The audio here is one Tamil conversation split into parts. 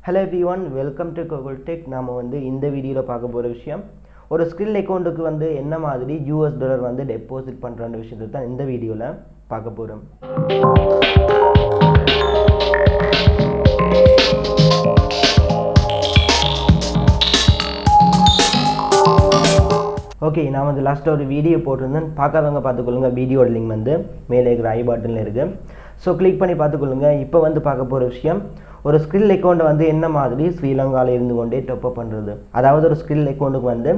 Hello everyone, welcome to Kokul Tech. நாம வந்து இந்த வீடியோல பார்க்க போற விஷயம் ஒரு Skrill அக்கவுண்ட்க்கு வந்து என்ன மாதிரி US டாலர் வந்து டெபாசிட் பண்றன்ற விஷயத்தை தான் இந்த வீடியோல பார்க்க போறோம். ஓகே, நான் வந்து லாஸ்ட் ஒரு வீடியோ போட்டிருந்தேன். பார்க்காதவங்க பார்த்துக்கொள்ளுங்க. வீடியோட லிங்க் வந்து மேலே இருக்கிற ஐ பட்டன்ல இருக்கு. ஸோ கிளிக் பண்ணி பார்த்துக்கொள்ளுங்க. இப்போ வந்து பார்க்க போகிற விஷயம் ஒரு Skrill அக்கௌண்ட்டை வந்து என்ன மாதிரி ஸ்ரீலங்காவில் இருந்து கொண்டே டாப்அப் பண்ணுறது, அதாவது ஒரு Skrill அக்கௌண்ட்டுக்கு வந்து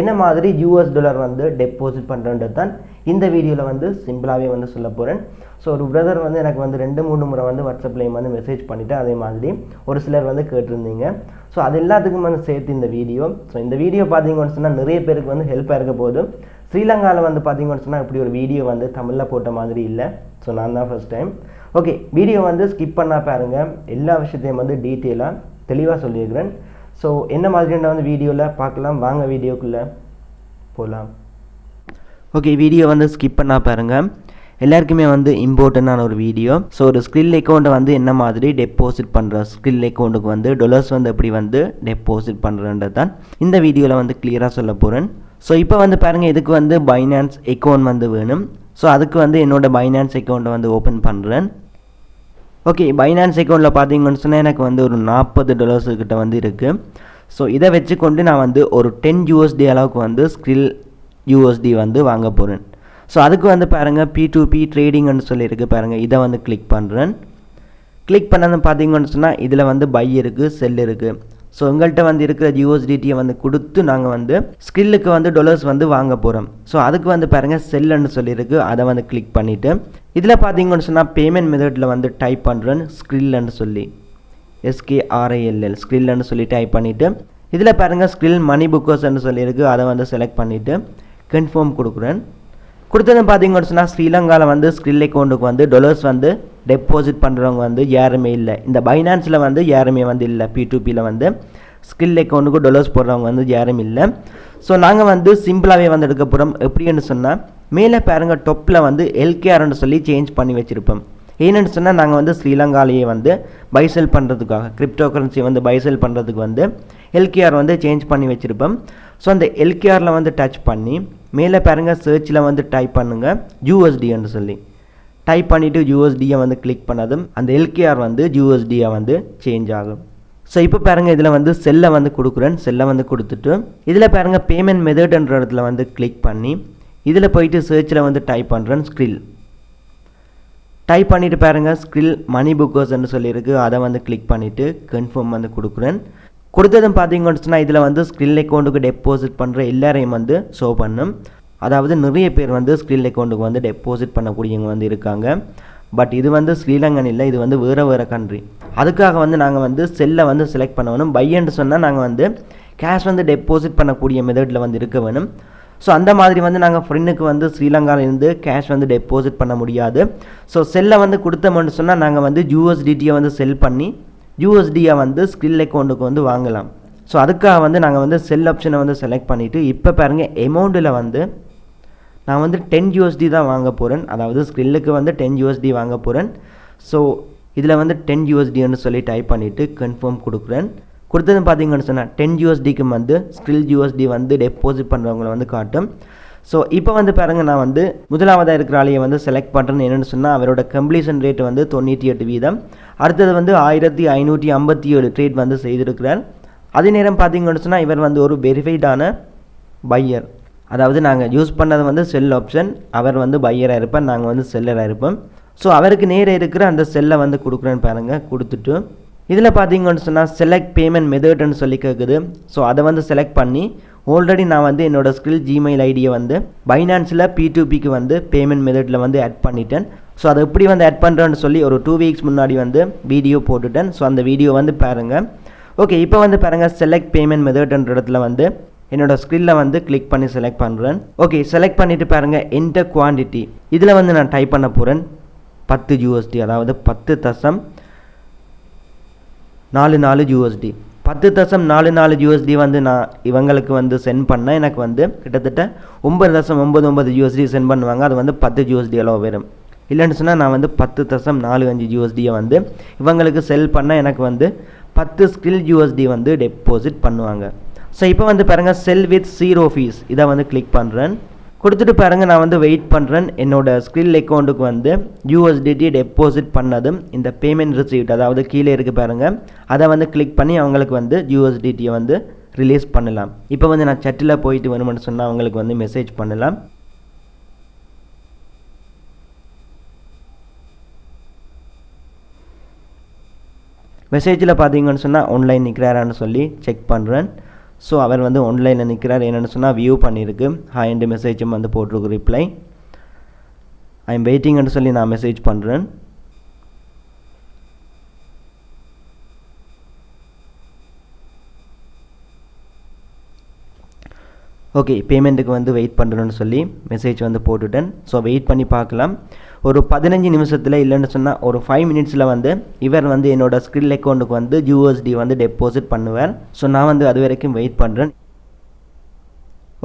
என்ன மாதிரி US டாலர் வந்து டெபாசிட் பண்ணுறது தான் இந்த வீடியோவில் வந்து சிம்பிளாகவே வந்து சொல்ல போகிறேன். ஸோ ஒரு பிரதர் வந்து எனக்கு வந்து 2-3 முறை வந்து வாட்ஸ்அப்லேயும் வந்து மெசேஜ் பண்ணிவிட்டு அதே மாதிரி ஒரு சிலர் வந்து கேட்டிருந்தீங்க. ஸோ அது எல்லாத்துக்கும் வந்து சேர்த்து இந்த வீடியோ. ஸோ இந்த வீடியோ பார்த்தீங்கன்னு சொன்னால் நிறைய பேருக்கு வந்து ஹெல்ப்பாக இருக்க போது. ஸ்ரீலங்காவில் வந்து பார்த்தீங்கன்னு சொன்னால் இப்படி ஒரு வீடியோ வந்து தமிழில் போட்ட மாதிரி இல்லை. ஸோ நான் தான் ஃபர்ஸ்ட் டைம். ஓகே, வீடியோ வந்து ஸ்கிப் பண்ணால் பாருங்கள். எல்லா விஷயத்தையும் வந்து டீட்டெயிலாக தெளிவாக சொல்லியிருக்கிறேன். ஸோ என்ன மாதிரியான வந்து வீடியோவில் பார்க்கலாம். வாங்க வீடியோக்குள்ளே போகலாம். ஓகே, வீடியோ வந்து ஸ்கிப் பண்ணால் பாருங்கள். எல்லாருக்குமே வந்து இம்பார்ட்டண்டான ஒரு வீடியோ. ஸோ ஒரு Skrill அக்கௌண்ட்டை வந்து என்ன மாதிரி டெபாசிட் பண்ணுறோம், Skrill அக்கௌண்ட்டுக்கு வந்து டாலர்ஸ் வந்து எப்படி வந்து டெபாசிட் பண்ணுறன்றது தான் இந்த வீடியோவில் வந்து கிளியராக சொல்ல போகிறேன். ஸோ இப்போ வந்து பாருங்கள், இதுக்கு வந்து பைனான்ஸ் அக்கௌண்ட் வந்து வேணும். ஸோ அதுக்கு வந்து என்னோடய பைனான்ஸ் அக்கௌண்ட்டை வந்து ஓப்பன் பண்ணுறேன். ஓகே, பைனான்ஸ் அக்கௌண்ட்டில் பார்த்தீங்கன்னு சொன்னால் எனக்கு வந்து ஒரு $40 கிட்ட வந்து இருக்குது. ஸோ இதை வச்சுக்கொண்டு நான் வந்து ஒரு 10 USD அளவுக்கு வந்து Skrill USD வந்து வாங்க போகிறேன். ஸோ அதுக்கு வந்து பாருங்கள் P2P ட்ரேடிங்னு சொல்லியிருக்கு பாருங்கள். இதை வந்து கிளிக் பண்ணுறேன். கிளிக் பண்ணது பார்த்தீங்கன்னு சொன்னால் இதில் வந்து பை இருக்குது, செல் இருக்குது. ஸோ எங்கள்கிட்ட வந்து இருக்கிற USDTயை வந்து கொடுத்து நாங்கள் வந்து Skrillக்கு வந்து டாலர்ஸ் வந்து வாங்க போகிறோம். ஸோ அதுக்கு வந்து பாருங்கள் செல்லுன்னு சொல்லியிருக்கு. அதை வந்து கிளிக் பண்ணிவிட்டு இதில் பார்த்தீங்கன்னு சொன்னால் பேமெண்ட் மெத்தடில் வந்து டைப் பண்ணுறேன் Skrillன்னு சொல்லி, SKRILL Skrillன்னு சொல்லி டைப் பண்ணிவிட்டு இதில் பாருங்கள் Skrill மணி புக்கர்ஸ்ன்னு சொல்லியிருக்கு. அதை வந்து செலக்ட் பண்ணிவிட்டு கன்ஃபார்ம் கொடுக்குறேன். கொடுத்தது பார்த்தீங்கன்னு சொன்னால் ஸ்ரீலங்காவில் வந்து Skrill அக்கௌண்ட்டுக்கு வந்து டாலர்ஸ் வந்து டெபாசிட் பண்ணுறவங்க வந்து யாருமே இல்லை. இந்த பைனான்ஸில் வந்து யாருமே வந்து இல்லை. P2Pயில் வந்து Skrill அக்கௌண்ட்டுக்கு டாலர்ஸ் போடுறவங்க வந்து யாரும் இல்லை. ஸோ நாங்கள் வந்து சிம்பிளாகவே வந்து எடுக்க போகிறோம். எப்படின்னு சொன்னால் மேலே பாருங்கள் டொப்பில் வந்து LKRன்னு சொல்லி சேஞ்ச் பண்ணி வச்சுருப்போம். ஏன்னு சொன்னால் நாங்கள் வந்து ஸ்ரீலங்காலேயே வந்து பைசெல் பண்ணுறதுக்காக கிரிப்டோ கரன்சி வந்து பைசெல் பண்ணுறதுக்கு வந்து LKR வந்து சேஞ்ச் பண்ணி வச்சுருப்போம். ஸோ அந்த LKRல வந்து டச் பண்ணி மேலே பாருங்கள் சர்ச்சில் வந்து டைப் பண்ணுங்கள் USDன்னு சொல்லி டைப் பண்ணிவிட்டு USDயை வந்து கிளிக் பண்ணதும் அந்த LKR வந்து USDயாக வந்து சேஞ்ச் ஆகும். ஸோ இப்போ பாருங்கள் இதில் வந்து செல்லை வந்து கொடுக்குறேன். செல்லை வந்து கொடுத்துட்டு இதில் பாருங்கள் பேமெண்ட் மெத்தட்ன்ற இடத்துல வந்து கிளிக் பண்ணி இதில் போயிட்டு சர்ச்சில் வந்து டைப் பண்ணுறேன் Skrill. டைப் பண்ணிவிட்டு பாருங்கள் Skrill மணி புக்கர்ஸ்ன்னு சொல்லியிருக்கு. அதை வந்து கிளிக் பண்ணிவிட்டு கன்ஃபார்ம் வந்து கொடுக்குறேன். கொடுத்ததும் பார்த்தீங்கன்னு சொன்னால் இதில் வந்து Skrill அக்கௌண்ட்டுக்கு டெபாசிட் பண்ணுற எல்லாரையும் வந்து ஷோ பண்ணும். அதாவது நிறைய பேர் வந்து Skrill அக்கௌண்ட்டுக்கு வந்து டெபாசிட் பண்ணக்கூடியவங்க வந்து இருக்காங்க. பட் இது வந்து ஸ்ரீலங்கன் இல்லை, இது வந்து வேறு கண்ட்ரி. அதுக்காக வந்து நாங்கள் வந்து செல்லை வந்து செலக்ட் பண்ண வேணும். பையன்னு சொன்னால் நாங்கள் வந்து கேஷ் வந்து டெபாசிட் பண்ணக்கூடிய மெத்தடில் வந்து இருக்க வேணும். ஸோ அந்த மாதிரி வந்து நாங்கள் ஃப்ரெண்டுக்கு வந்து ஸ்ரீலங்காவிலேருந்து கேஷ் வந்து டெபாசிட் பண்ண முடியாது. ஸோ செல்லை வந்து கொடுத்தோம்னு சொன்னால் நாங்கள் வந்து USDTயை வந்து செல் பண்ணி USDயை வந்து Skrill அக்கௌண்ட்டுக்கு வந்து வாங்கலாம். ஸோ அதுக்காக வந்து நாங்கள் வந்து செல் ஆப்ஷனை வந்து செலக்ட் பண்ணிவிட்டு இப்போ பாருங்கள் அமௌண்ட்டில் வந்து நான் வந்து 10 USD தான் வாங்க போகிறேன். அதாவது Skrillக்கு வந்து 10 USD வாங்க போகிறேன். ஸோ இதில் வந்து 10 USDன்னு சொல்லி டைப் பண்ணிவிட்டு கன்ஃபார்ம் கொடுக்குறேன். கொடுத்தது பார்த்தீங்கன்னு சொன்னால் 10 USDக்கு வந்து Skrill USD வந்து டெபாசிட் பண்ணுறவங்கள வந்து காட்டும். ஸோ இப்போ வந்து பாருங்கள் நான் வந்து முதலாவதாக இருக்கிற ஆளையை வந்து செலக்ட் பண்ணுறேன்னு என்னென்னு சொன்னால் அவரோட கம்ப்ளீஷன் ரேட் வந்து 98%. அடுத்தது வந்து 1557 ட்ரேட் வந்து செய்திருக்கிறார். அதே நேரம் பார்த்தீங்கன்னு சொன்னால் இவர் வந்து ஒரு வெரிஃபைடான பையர். அதாவது நாங்கள் யூஸ் பண்ணது வந்து செல் ஆப்ஷன். அவர் வந்து பையராக இருப்பார், நாங்கள் வந்து செல்லராக இருப்போம். ஸோ அவருக்கு நேராக இருக்கிற அந்த செல்லை வந்து கொடுக்குறேன்னு பாருங்கள். கொடுத்துட்டு இதில் பார்த்தீங்கன்னு சொன்னால் செலக்ட் பேமெண்ட் மெத்தட்னு சொல்லி கேட்குது. ஸோ அதை வந்து செலக்ட் பண்ணி ஆல்ரெடி நான் வந்து என்னோடய Skrill ஜிமெயில் ஐடியை வந்து பைனான்ஸில் P2Pக்கு வந்து பேமெண்ட் மெத்தடில் வந்து ஆட் பண்ணிட்டேன். ஸோ அதை எப்படி வந்து ஆட் பண்ணுறேன்னு சொல்லி ஒரு 2 வீக்ஸ் முன்னாடி வந்து வீடியோ போட்டுட்டேன். ஸோ அந்த வீடியோ வந்து பாருங்கள். ஓகே, இப்போ வந்து பாருங்கள் செலக்ட் பேமெண்ட் மெத்தட்ன்ற இடத்துல வந்து என்னோடய Skrill வந்து கிளிக் பண்ணி செலக்ட் பண்ணுறேன். ஓகே, செலக்ட் பண்ணிவிட்டு பாருங்கள் என்டர் குவான்டிட்டி. இதில் வந்து நான் டைப் பண்ண போகிறேன் 10 USD, அதாவது 10.44 USD. 10.44 USD வந்து நான் இவங்களுக்கு வந்து சென்ட் பண்ணேன். எனக்கு வந்து கிட்டத்தட்ட 9.99 USD சென்ட் பண்ணுவாங்க. அது வந்து 10 USD அளவு வரும். இல்லைன்னு சொன்னால் நான் வந்து 10.45 USDயை வந்து இவங்களுக்கு செல் பண்ண எனக்கு வந்து 10 Skrill USD வந்து டெபாசிட் பண்ணுவாங்க. ஸோ இப்போ வந்து பாருங்கள் செல் வித் 0 ஃபீஸ் இதை வந்து கிளிக் பண்ணுறேன். கொடுத்துட்டு பாருங்கள் நான் வந்து வெயிட் பண்ணுறேன். என்னோடய Skrill அக்கௌண்ட்டுக்கு வந்து USDT டெபாசிட் பண்ணதும் இந்த பேமெண்ட் ரிசீவ்ட் அதாவது கீழே இருக்குது பாருங்கள், அதை வந்து கிளிக் பண்ணி அவங்களுக்கு வந்து USDTயை வந்து ரிலீஸ் பண்ணலாம். இப்போ வந்து நான் சட்டில் போயிட்டு வேணுமென்னு சொன்னால் அவங்களுக்கு வந்து மெசேஜ் பண்ணலாம். மெசேஜில் பார்த்தீங்கன்னு சொன்னால் ஆன்லைன் நிற்கிறாரான்னு சொல்லி செக் பண்ணுறேன். ஸோ அவர் வந்து ஆன்லைனில் நிற்கிறார். என்னென்னு சொன்னால் வியூ பண்ணியிருக்கு. ஹாய்ண்டு மெசேஜும் வந்து போட்டிருக்கு ரிப்ளை. ஐ எம் வெயிட்டிங்னு சொல்லி நான் மெசேஜ் பண்ணுறேன். ஓகே, பேமெண்ட்டுக்கு வந்து வெயிட் பண்ணுறேன்னு சொல்லி மெசேஜ் வந்து போட்டுட்டேன். ஸோ வெயிட் பண்ணி பார்க்கலாம். ஒரு 15 நிமிஷத்தில் இல்லைன்னு சொன்னால் ஒரு 5 மினிட்ஸில் வந்து இவர் வந்து என்னோடய Skrill அக்கௌண்ட்டுக்கு வந்து USD வந்து டெபாசிட் பண்ணுவார். ஸோ நான் வந்து அது வரைக்கும் வெயிட் பண்ணுறேன்.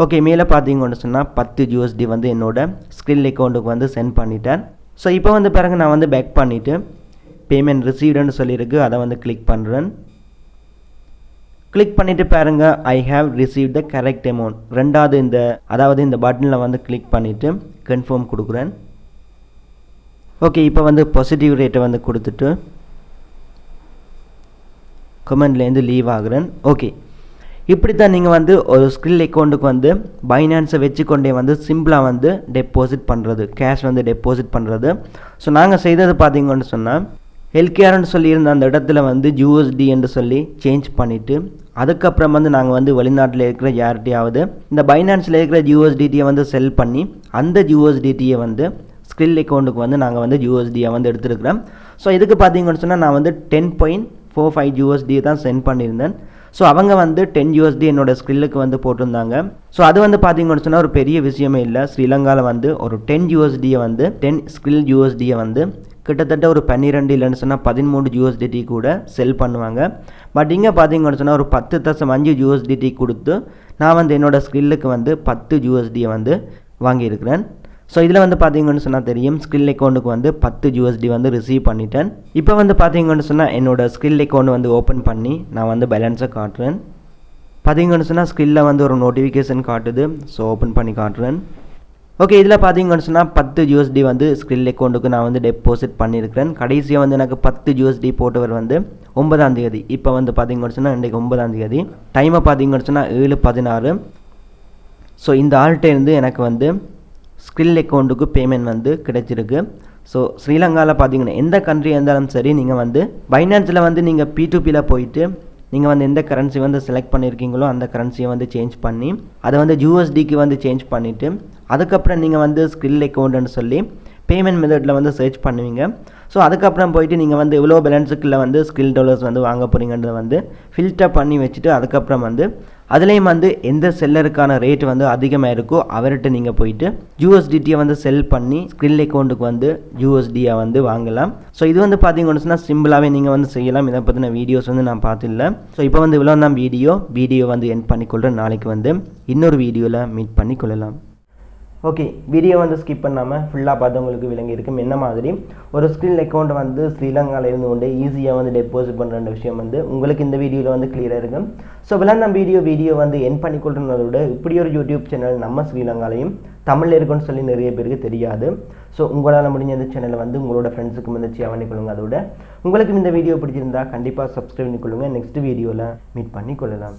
ஓகே, மேலே பார்த்தீங்கன்னு சொன்னால் 10 USD வந்து என்னோடய Skrill அக்கௌண்ட்டுக்கு வந்து சென்ட் பண்ணிட்டேன். ஸோ இப்போ வந்து பாருங்கள் நான் வந்து பேக் பண்ணிவிட்டு பேமெண்ட் ரிசீவ்டுன்னு சொல்லியிருக்கு, அதை வந்து கிளிக் பண்ணுறேன். கிளிக் பண்ணிவிட்டு பாருங்கள் I have receive the correct amount. ரெண்டாவது இந்த பட்டனில் வந்து கிளிக் பண்ணிவிட்டு கன்ஃபார்ம் கொடுக்குறேன். ஓகே, இப்போ வந்து பாசிட்டிவ் ரேட்டை வந்து கொடுத்துட்டு கமெண்ட்லேருந்து லீவ் ஆகுறேன். ஓகே, இப்படி தான் நீங்கள் வந்து ஒரு Skrill அக்கௌண்ட்டுக்கு வந்து பைனான்ஸை வச்சுக்கொண்டே வந்து சிம்பிளாக வந்து டெபாசிட் பண்ணுறது, கேஷ் வந்து டெபாசிட் பண்ணுறது. ஸோ நாங்கள் செய்தது பார்த்தீங்கன்னு சொன்னால் ஹெல்த்கேர்னு சொல்லியிருந்த அந்த இடத்துல வந்து USD என்று சொல்லி சேஞ்ச் பண்ணிவிட்டு அதுக்கப்புறம் வந்து நாங்கள் வந்து வெளிநாட்டில் இருக்கிற யார்கிட்டையாவது இந்த பைனான்ஸில் இருக்கிற USDTயை வந்து செல் பண்ணி அந்த USDTயை வந்து Skrill அக்கௌண்ட்டுக்கு வந்து நாங்கள் வந்து USDயை வந்து எடுத்துருக்கிறோம். ஸோ இதுக்கு பார்த்தீங்கன்னு சொன்னால் நான் வந்து 10.45 USD தான் சென்ட் பண்ணியிருந்தேன். ஸோ அவங்க வந்து 10 USD என்னோடய Skrillக்கு வந்து போட்டிருந்தாங்க. ஸோ அது வந்து பார்த்தீங்கன்னு சொன்னால் ஒரு பெரிய விஷயமே இல்லை. ஸ்ரீலங்காவில் வந்து ஒரு 10 USDயை வந்து 10 Skrill USDயை வந்து கிட்டத்தட்ட ஒரு 12 இல்லைன்னு சொன்னால் 13 USDT கூட செல் பண்ணுவாங்க. பட் இங்கே பார்த்தீங்கன்னு சொன்னால் ஒரு 10.5 USDT கொடுத்து நான் வந்து என்னோடய Skrillக்கு வந்து 10 USDயை வந்து வாங்கியிருக்கிறேன். ஸோ இதில் வந்து பார்த்தீங்கன்னு சொன்னால் தெரியும் Skrill அக்கௌண்ட்டுக்கு வந்து 10 USD வந்து ரிசீவ் பண்ணிட்டேன். இப்போ வந்து பார்த்தீங்கன்னு சொன்னால் என்னோடய Skrill அக்கௌண்ட் வந்து ஓப்பன் பண்ணி நான் வந்து பேலன்ஸை காட்டுறேன். பார்த்தீங்கன்னு சொன்னால் Skrill வந்து ஒரு நோட்டிஃபிகேஷன் காட்டுது. ஸோ ஓப்பன் பண்ணி காட்டுறேன். ஓகே, இதில் பார்த்தீங்கன்னு சொன்னால் 10 USD வந்து Skrill அக்கௌண்ட்டுக்கு நான் வந்து டெபாசிட் பண்ணியிருக்கிறேன். கடைசியாக வந்து எனக்கு 10 USD போட்டவர் வந்து 9ஆம் தேதி. இப்போ வந்து பார்த்தீங்கன்னு சொன்னால் இன்றைக்கு 9ஆம் தேதி. டைமை பார்த்தீங்கன்னு சொன்னால் 7:16. ஸோ இந்த ஆள்கிட்டேருந்து எனக்கு வந்து Skrill அக்கௌண்ட்டுக்கு பேமெண்ட் வந்து கிடைச்சிருக்கு. ஸோ ஸ்ரீலங்காவில் பார்த்தீங்கன்னா எந்த கண்ட்ரியாக இருந்தாலும் சரி நீங்கள் வந்து பைனான்ஸில் வந்து நீங்கள் P2Pயில் போயிட்டு நீங்கள் வந்து எந்த கரன்சி வந்து செலக்ட் பண்ணியிருக்கீங்களோ அந்த கரன்சியை வந்து சேஞ்ச் பண்ணி அதை வந்து USDக்கு வந்து சேஞ்ச் பண்ணிவிட்டு அதுக்கப்புறம் நீங்கள் வந்து Skrill அக்கௌண்ட்டுன்னு சொல்லி பேமெண்ட் மெத்தடில் வந்து சர்ச் பண்ணுவீங்க. ஸோ அதுக்கப்புறம் போயிட்டு நீங்கள் வந்து எவ்வளோ பேலன்ஸுக்குள்ள வந்து Skrill டாலர்ஸ் வந்து வாங்க போகிறீங்கன்றதை வந்து ஃபில்டர் பண்ணி வச்சுட்டு அதுக்கப்புறம் வந்து அதுலேயும் வந்து எந்த செல்லருக்கான ரேட் வந்து அதிகமாக இருக்கோ அவர்கிட்ட நீங்கள் போயிட்டு USDTயை வந்து செல் பண்ணி Skrill அக்கௌண்ட்டுக்கு வந்து USDயை வந்து வாங்கலாம். ஸோ இது வந்து பார்த்தீங்கன்னு சொன்னால் சிம்பிளாகவே நீங்கள் வந்து செய்யலாம். இதை பற்றின வீடியோஸ் வந்து நான் பார்த்தில்ல. ஸோ இப்போ வந்து இவ்வளோ தான் வீடியோ வந்து எண்ட் பண்ணிக்கொள்கிறேன். நாளைக்கு வந்து இன்னொரு வீடியோவில் மீட் பண்ணிக்கொள்ளலாம். ஓகே, வீடியோ வந்து ஸ்கிப் பண்ணாமல் ஃபுல்லாக பார்த்து உங்களுக்கு விளங்கி இருக்கும் என்ன மாதிரி ஒரு Skrill அக்கௌண்ட் வந்து ஸ்ரீலங்காவில் இருந்து கொண்டு ஈஸியாக வந்து டெபாசிட் பண்ணுற விஷயம் வந்து உங்களுக்கு இந்த வீடியோவில் வந்து கிளியராக இருக்கும். ஸோ விளாண்ட வீடியோ வந்து என் பண்ணிக்கொள்றதை விட இப்படி ஒரு யூடியூப் சேனல் நம்ம ஸ்ரீலங்காலையும் தமிழில் இருக்குன்னு சொல்லி நிறைய பேருக்கு தெரியாது. ஸோ உங்களால் முடிஞ்ச இந்த சேனலை வந்து உங்களோட ஃப்ரெண்ட்ஸுக்கு வந்து ஷேர் பண்ணிக்கொள்ளுங்க. அதோட உங்களுக்கு இந்த வீடியோ பிடிச்சிருந்தா கண்டிப்பாக சப்ஸ்கிரைப் பண்ணிக்கொள்ளுங்கள். நெக்ஸ்ட் வீடியோவில் மீட் பண்ணிக்கொள்ளலாம்.